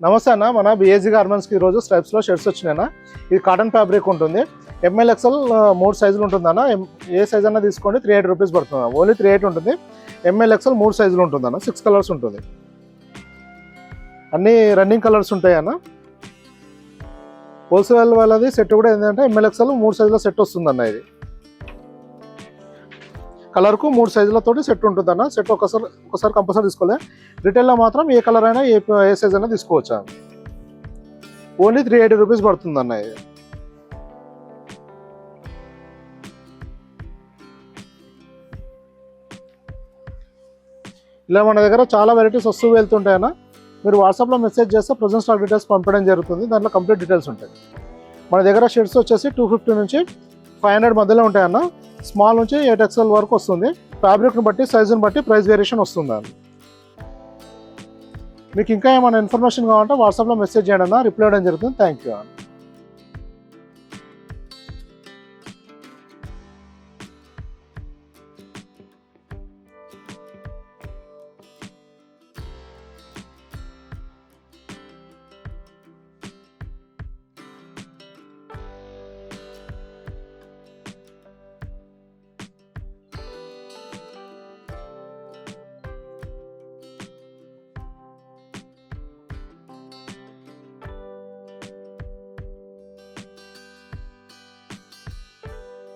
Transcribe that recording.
నమస్తే అన్న, మన బిఏజీ గార్మెంట్స్కి ఈరోజు స్ట్రైప్స్లో షర్ట్స్ వచ్చినాయన్న. ఇది కాటన్ ఫ్యాబ్రిక్ ఉంటుంది. ఎంఎల్ ఎక్స్ఎల్ 3 సైజులు ఉంటుందన్న. ఏ సైజ్ అన్నా తీసుకోండి, 380 రూపీస్ పడుతుంది. ఓన్లీ 380 ఉంటుంది. ఎంఎల్ ఎక్స్ఎల్ 3 సైజులు ఉంటుందన్న. 6 కలర్స్ ఉంటుంది. అన్నీ రన్నింగ్ కలర్స్ ఉంటాయి అన్న. హోల్సేల్ వాళ్ళది సెట్ కూడా ఏంటంటే ఎంఎల్ ఎక్స్ఎల్ 3 సైజుల సెట్ వస్తుందన్న. ఇది కలర్కు 3 సైజులతోటి సెట్ ఉంటుందన్న. సెట్ ఒకసారి కంపల్సరీ తీసుకోవాలి. రిటైల్లో మాత్రం ఏ కలర్ అయినా ఏ సైజ్ అయినా తీసుకోవచ్చు. ఓన్లీ 380 రూపీస్ పడుతుందన్న. ఇది ఇలా మన దగ్గర చాలా వెరైటీస్ వస్తూ వెళ్తుంటాయన్న. మీరు వాట్సాప్లో మెసేజ్ చేస్తే ప్రజెంట్ స్టాక్ డీటెయిల్స్ పంపడం జరుగుతుంది. దాంట్లో కంప్లీట్ డీటెయిల్స్ ఉంటాయి. మన దగ్గర షర్ట్స్ వచ్చేసి 250 నుంచి 500 మధ్యలో ఉంటాయన్న. స్మాల్ నుంచి 8XL వరకు వస్తుంది. ఫ్యాబ్రిక్ని బట్టి, సైజుని బట్టి ప్రైస్ వేరియేషన్ వస్తుంది అన్న. మీకు ఇంకా ఏమైనా ఇన్ఫర్మేషన్ కావాలంటే వాట్సాప్లో మెసేజ్ చేయండి అన్న, రిప్లై ఇవ్వడం జరుగుతుంది. థ్యాంక్ యూ అన్న.